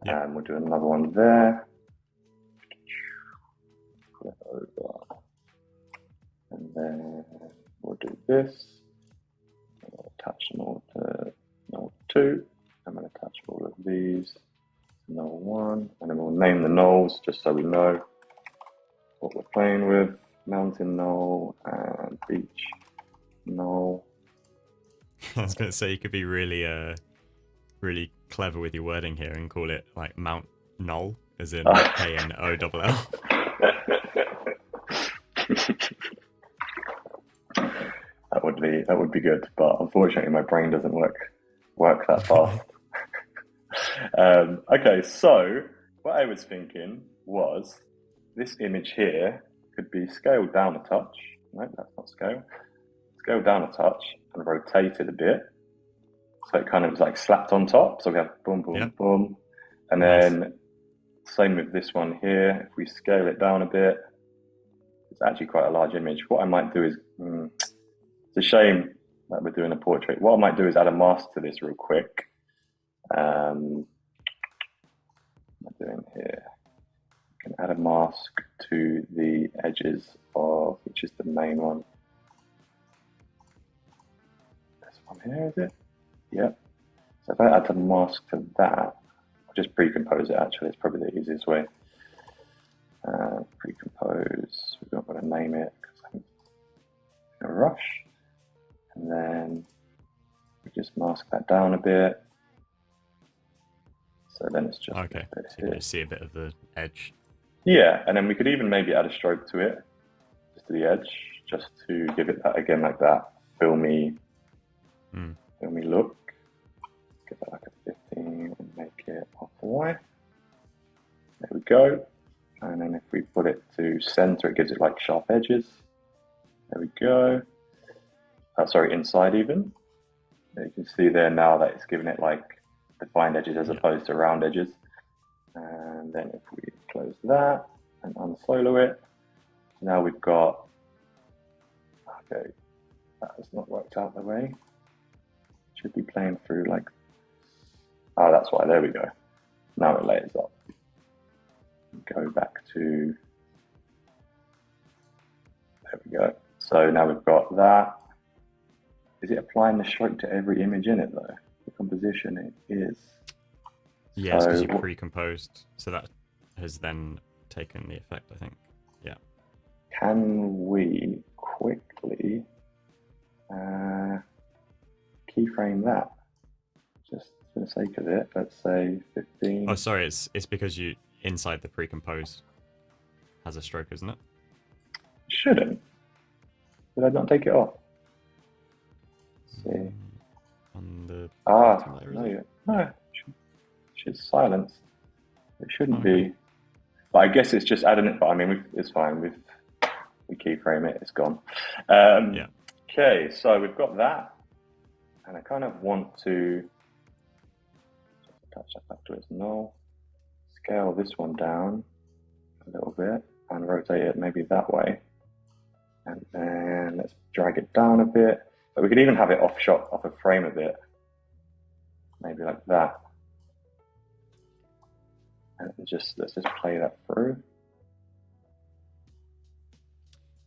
Yeah. We'll do another one there. Put it over. And then we'll do this. We'll attach them all to null 2. I'm going to attach all of these to null 1. And then we'll name the nulls just so we know what we're playing with. Mountain null and beach null. I was going to say you could be really, really clever with your wording here and call it like Mount Null, as in KNOLL. That would be good, but unfortunately my brain doesn't work that fast. Okay, so what I was thinking was this image here could be scaled down a touch. No, that's not scale. Scaled down a touch and rotated a bit. So it kind of was like slapped on top. So we have boom, boom, boom. And then same with this one here. If we scale it down a bit, it's actually quite a large image. What I might do is, it's a shame that we're doing a portrait. What I might do is add a mask to this real quick. What am I doing here? I can add a mask to the edges of, which is the main one. This one here, is it? Yep. So if I add a mask to that, I'll just pre-compose it actually, it's probably the easiest way. Pre-compose, we're not going to name it because I'm in a rush. And then we just mask that down a bit. So then it's just okay. So you can just see a bit of the edge. Yeah, and then we could even maybe add a stroke to it, just to the edge, just to give it that again like that filmy look. Give that like a 15 and make it off-white. There we go. And then if we put it to center, it gives it like sharp edges. There we go. Sorry, inside even. You can see there now that it's giving it like defined edges as opposed to round edges. And then if we close that and unsolo it, now we've got, okay, that has not worked out the way. Should be playing through like, oh, that's why, there we go. Now it layers up. Go back to, there we go. So now we've got that. Is it applying the stroke to every image in it though? The composition, it is. Yes, because you pre-composed, so that has then taken the effect, I think. Yeah. Can we quickly keyframe that? Just for the sake of it, let's say 15. Oh, sorry, it's because you inside the pre-compose has a stroke, isn't it? Shouldn't. Did I not take it off? Let's see. On the no, it's silenced. It shouldn't be. But I guess it's just adding it. But I mean, it's fine. We keyframe it. It's gone. Yeah. Okay, so we've got that, and I kind of want to just attach that back to its null. Scale this one down a little bit and rotate it maybe that way, and then let's drag it down a bit. But we could even have it off a frame a bit, maybe like that. And let's just play that through.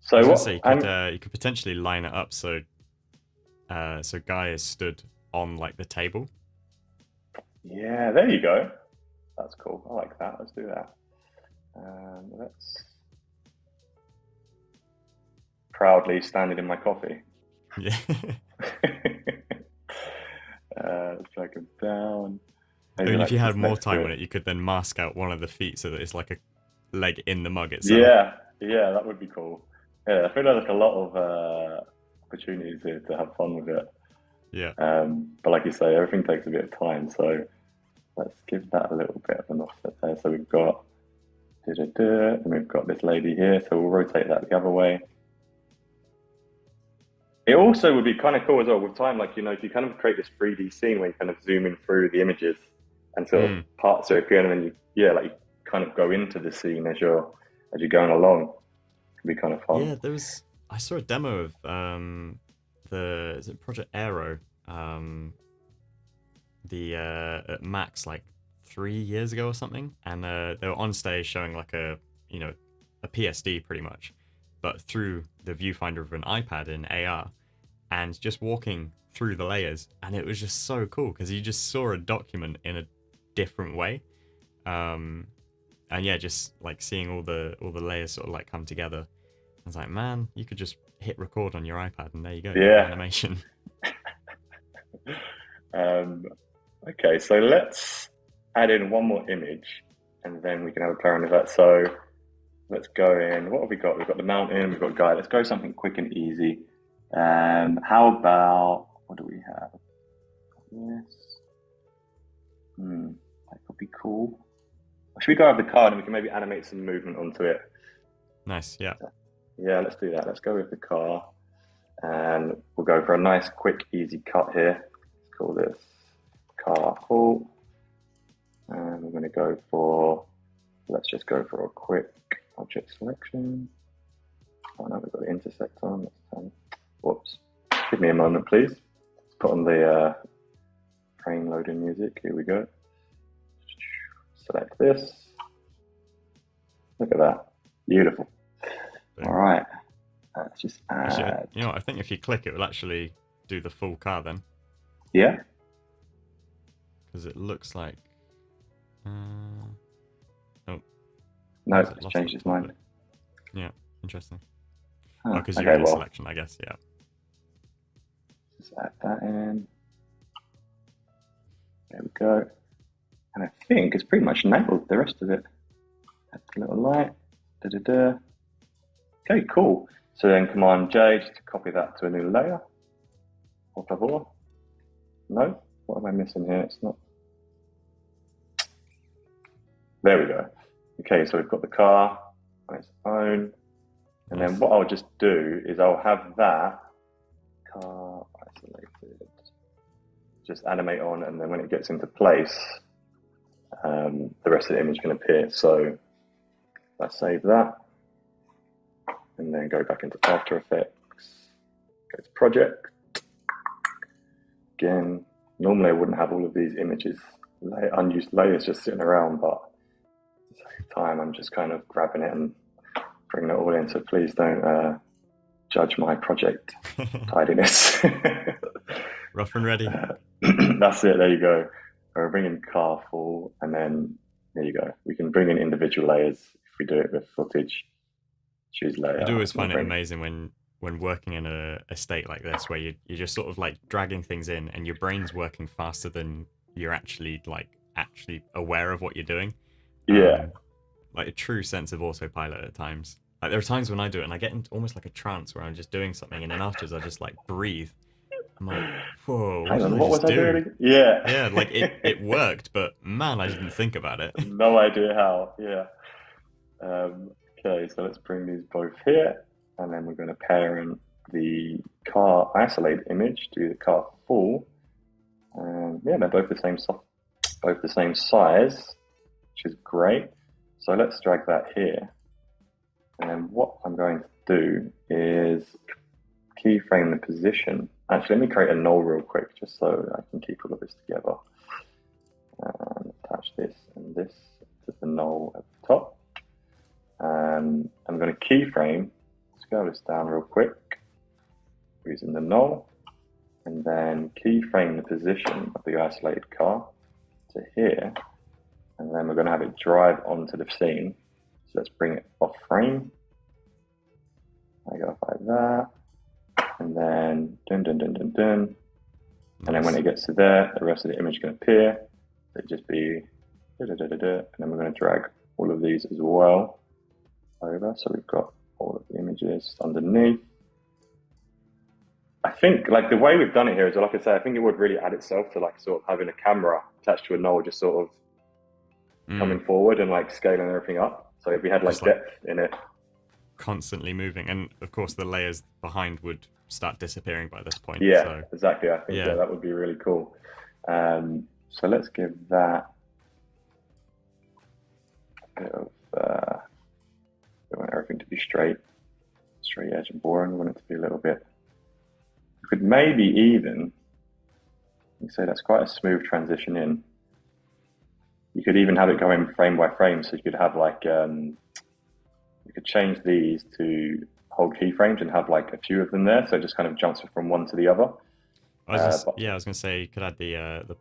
So you could potentially line it up so Guy is stood on like the table. Yeah, there you go. That's cool. I like that. Let's do that. Let's proudly standing in my coffee. Yeah. Let's drag him down. I mean, if you had more time on it, you could then mask out one of the feet so that it's like a leg in the mug itself. Yeah, that would be cool. Yeah, I feel like there's a lot of opportunities here to have fun with it. Yeah. But like you say, everything takes a bit of time, so let's give that a little bit of an offset there. So we've got and we've got this lady here, so we'll rotate that the other way. It also would be kind of cool as well with time, like, you know, if you kind of create this 3D scene where you kind of zoom in through the images, and sort of Mm. parts are appearing, and then like you kind of go into the scene as you're going along. It can be kind of fun. Yeah, I saw a demo of the is it Project Aero, the at Max like 3 years ago or something, and they were on stage showing like a PSD pretty much, but through the viewfinder of an iPad in AR, and just walking through the layers, and it was just so cool because you just saw a document in a different way. Um, and yeah, just like seeing all the layers sort of like come together. I was like, man, you could just hit record on your iPad, and there you go, you have an Yeah. animation. Um, okay, so let's add in one more image, and then we can have a play around with that. So let's go in. What have we got? We've got the mountain. We've got guy. Let's go something quick and easy. How about what do we have? Yes. That could be cool. Should we go over the card and we can maybe animate some movement onto it? Nice, yeah. Yeah, let's do that. Let's go with the car, and we'll go for a nice, quick, easy cut here. Let's call this car full, and we're going to go for. Let's just go for a quick object selection. Oh no, we've got the intersect on. Whoops. Give me a moment, please. Let's put on the frame loading music. Here we go. Select this. Look at that. Beautiful. Boom. All right. Let's just add. Actually, I think if you click, it will actually do the full car then. Yeah. Because it looks like. No, it's changed its mind. Yeah, interesting. Huh. Because you're in a selection, I guess. Yeah. Just add that in. There we go. And I think it's pretty much nailed the rest of it. Add a little light. Da-da-da. Okay, cool. So then Command J just to copy that to a new layer. Por favor. No? What am I missing here? It's not. There we go. Okay, so we've got the car on its own. And then what I'll just do is I'll have that car isolated. Just animate on, and then when it gets into place, the rest of the image can appear. So let's save that. And then go back into After Effects. Go to Project. Again, normally I wouldn't have all of these images, unused layers just sitting around, but to save time, I'm just kind of grabbing it and bringing it all in. So please don't judge my project tidiness. Rough and ready. That's it. There you go. We're bringing car full, and then there you go. We can bring in individual layers if we do it with footage. Choose layer. I do always find it amazing when working in a state like this, where you're just sort of like dragging things in, and your brain's working faster than you're actually aware of what you're doing. Yeah. Like a true sense of autopilot at times. Like there are times when I do it and I get into almost like a trance where I'm just doing something, and then afterwards I just like breathe. I'm like, whoa, what was I doing? Yeah. Yeah, like it worked, but man, I didn't think about it. No idea how. Yeah. Okay, so let's bring these both here, and then we're going to parent the car isolate image to the car full. Yeah, they're both the same size, which is great. So let's drag that here. And what I'm going to do is keyframe the position. Actually, let me create a null real quick, just so I can keep all of this together. Attach this and this to the null at the top. I'm going to keyframe, scale this down real quick, using the null, and then keyframe the position of the isolated car to here, and then we're going to have it drive onto the scene. So let's bring it off frame. I go like that, and then dun dun dun dun dun, nice. And then when it gets to there, the rest of the image can appear. It'll just be da da da da da, and then we're going to drag all of these as well over, so we've got all of the images underneath. I think like the way we've done it here is, like I say, I think it would really add itself to like sort of having a camera attached to a null, just sort of coming forward and like scaling everything up. So if we had like depth in it, constantly moving, and of course the layers behind would start disappearing by this point. Yeah, so. Exactly. I think that would be really cool. So let's give that bit of, we want everything to be straight edge and boring. We want it to be a little bit, you could maybe even, you say that's quite a smooth transition in. You could even have it going frame by frame. So you could have like, you could change these to hold keyframes and have like a few of them there. So it just kind of jumps from one to the other. I was gonna say you could add the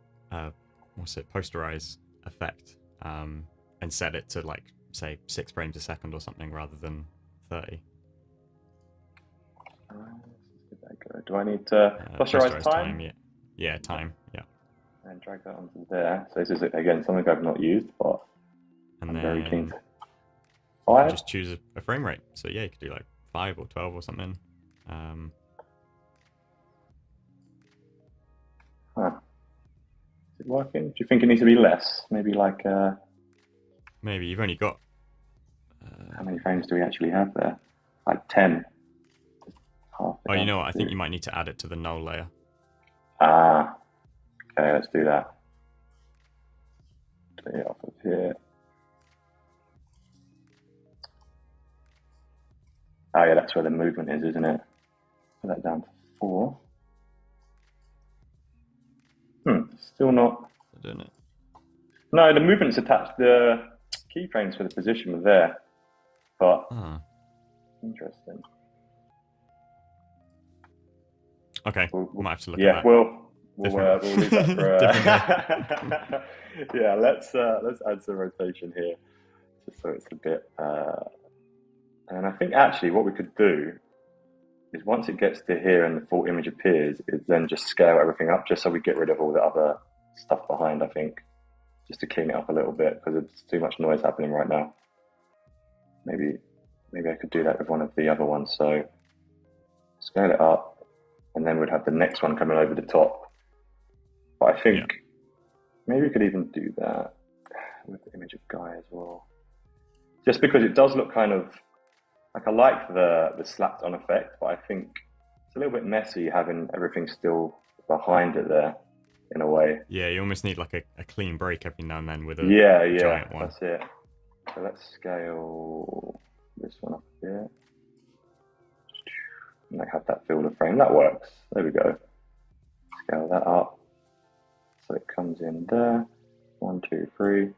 what's it, posterize effect, and set it to like say 6 frames a second or something rather than 30. Do I need to posterize time? Yeah, time. Yeah. And drag that onto there. So this is again something I've not used, but I'm very keen to. 5? Just choose a frame rate. So yeah, you could do like 5 or 12 or something. Is it working? Do you think it needs to be less? Maybe like maybe you've only got how many frames do we actually have there? Like 10. Oh, you know what? I think you might need to add it to the null layer. Ah, okay, let's do that. Clear off of here. Oh yeah, that's where the movement is, isn't it? Put that down to 4. Still not. Doing it. No, the movement's attached. The keyframes for the position were there, but interesting. Okay, we might have to look at that. that. We'll leave that for. Yeah, let's add some rotation here, just so it's a bit. And I think actually what we could do is once it gets to here and the full image appears, is then just scale everything up, just so we get rid of all the other stuff behind. I think just to clean it up a little bit because it's too much noise happening right now. Maybe I could do that with one of the other ones. So scale it up, and then we'd have the next one coming over the top. But I think maybe we could even do that with the image of Guy as well, just because it does look kind of like, I like the slapped on effect, but I think it's a little bit messy having everything still behind it there in a way. Yeah, you almost need like a clean break every now and then with a giant one. That's it. So let's scale this one up here. And I have that filter frame. That works. There we go. Scale that up. So it comes in there. 1, 2, 3. You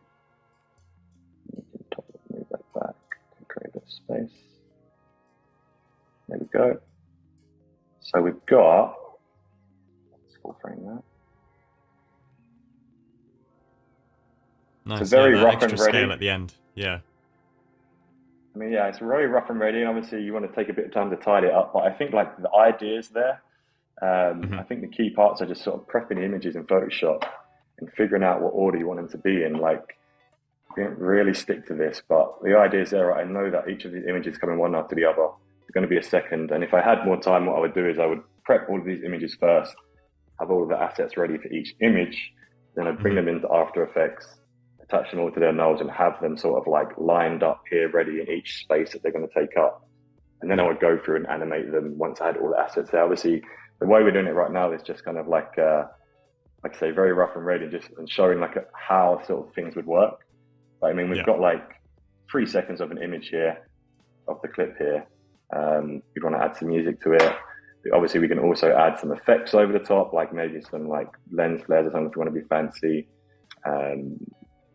can move that back and create a space. There we go. So we've got, let's full frame that. Nice. It's a very rough extra and ready scale at the end. Yeah. I mean, yeah, it's very rough and ready, and obviously you want to take a bit of time to tidy it up. But I think like the ideas there, I think the key parts are just sort of prepping the images in Photoshop and figuring out what order you want them to be in. Like, we don't really stick to this, but the ideas there, I know that each of these images coming one after the other. It's going to be a second, and if I had more time, what I would do is I would prep all of these images first, have all of the assets ready for each image, then I'd bring them into After Effects, attach them all to their nulls, and have them sort of like lined up here, ready in each space that they're going to take up. And then I would go through and animate them once I had all the assets there. Obviously, the way we're doing it right now is just kind of like I say, very rough and ready, just and showing like how sort of things would work. But I mean, we've got like 3 seconds of an image here, of the clip here. You'd want to add some music to it. Obviously, we can also add some effects over the top, like maybe some like lens flares or something if you want to be fancy.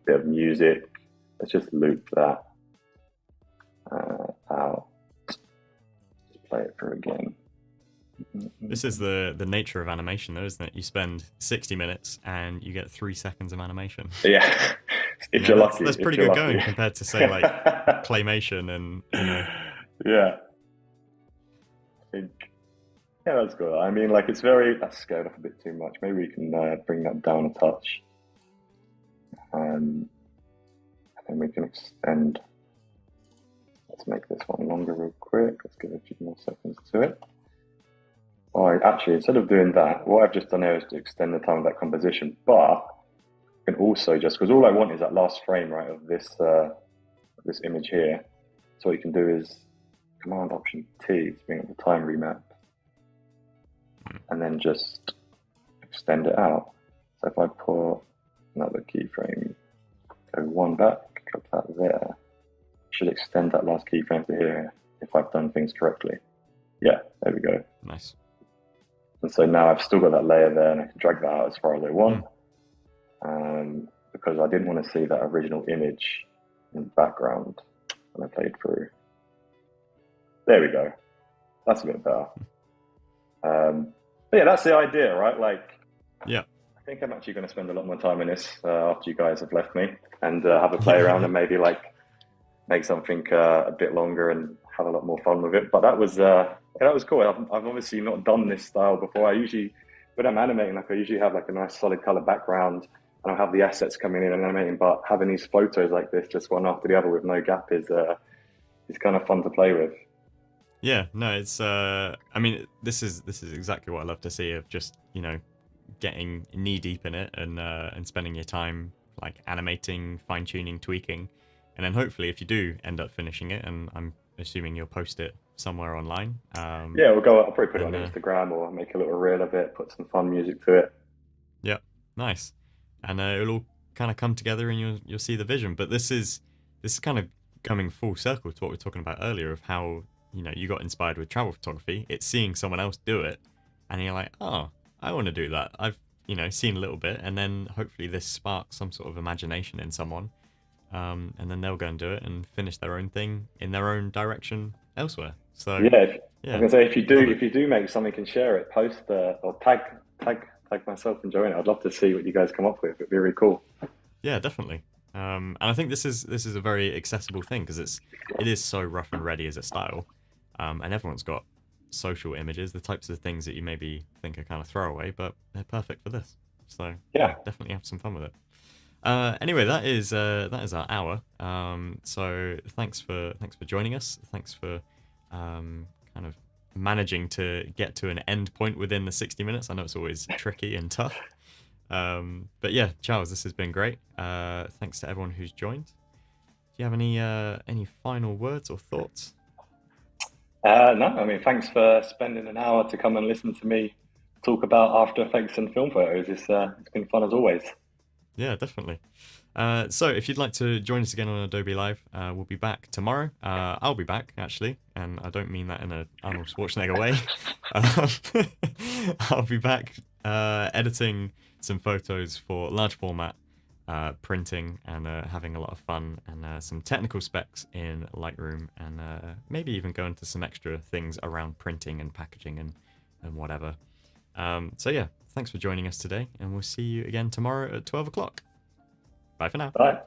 Bit of music. Let's just loop that out. Just play it through again. This is the nature of animation, though, isn't it? You spend 60 minutes and you get 3 seconds of animation. Yeah, if you're lucky. That's pretty good going compared to, say, like claymation and, you know. Yeah. I think, yeah, that's good. I mean, like, that's scaled up a bit too much. Maybe we can bring that down a touch. And then we can extend. Let's make this one longer real quick. Let's give a few more seconds to it. Actually, instead of doing that, what I've just done here is to extend the time of that composition, but I can also just, because all I want is that last frame, right, of this image here. So what you can do is Command Option T to bring up the time remap, and then just extend it out. So if I put another keyframe, go 1 back, got that there. Should extend that last keyframe to here if I've done things correctly. Yeah, there we go. Nice. And so now I've still got that layer there, and I can drag that out as far as I want, because I didn't want to see that original image in the background when I played through. There we go. That's a bit better. But yeah, that's the idea, right? Like, yeah, I think I'm actually going to spend a lot more time in this after you guys have left me, and have a play around and maybe like make something a bit longer and have a lot more fun with it. But that was cool. I've obviously not done this style before. I usually, when I'm animating, like I usually have like a nice solid color background, and I'll have the assets coming in and animating. But having these photos like this, just one after the other with no gap, is kind of fun to play with. Yeah, no, it's I mean, this is exactly what I love to see, of just, you know, getting knee deep in it and spending your time like animating, fine tuning, tweaking, and then hopefully if you do end up finishing it, and I'm assuming you'll post it somewhere online. Yeah, I'll probably put it on Instagram or make a little reel of it, put some fun music to it. Yeah, nice, and it'll all kind of come together, and you'll see the vision. But this is kind of coming full circle to what we were talking about earlier, of how, you know, you got inspired with travel photography. It's seeing someone else do it, and you're like, oh, I want to do that. I've, you know, seen a little bit, and then hopefully this sparks some sort of imagination in someone, and then they'll go and do it and finish their own thing in their own direction elsewhere. So yeah, I was gonna say, if you do make something and share it, post or tag myself and join it. I'd love to see what you guys come up with. It'd be really cool. Yeah, definitely. And I think this is a very accessible thing, because it is so rough and ready as a style. And everyone's got social images, the types of things that you maybe think are kind of throwaway, but they're perfect for this. So yeah, definitely have some fun with it. Anyway, that is our hour. So thanks for joining us. Thanks for kind of managing to get to an end point within the 60 minutes. I know it's always tricky and tough. But yeah, Charles, this has been great. Thanks to everyone who's joined. Do you have any final words or thoughts? No, I mean, thanks for spending an hour to come and listen to me talk about After Effects and film photos. It's been fun as always. Yeah, definitely. So if you'd like to join us again on Adobe Live, we'll be back tomorrow. I'll be back, actually, and I don't mean that in an Arnold Schwarzenegger way. I'll be back editing some photos for large format printing, and having a lot of fun, and some technical specs in Lightroom, and maybe even go into some extra things around printing and packaging and whatever. So yeah, thanks for joining us today, and we'll see you again tomorrow at 12 o'clock. Bye for now. Bye.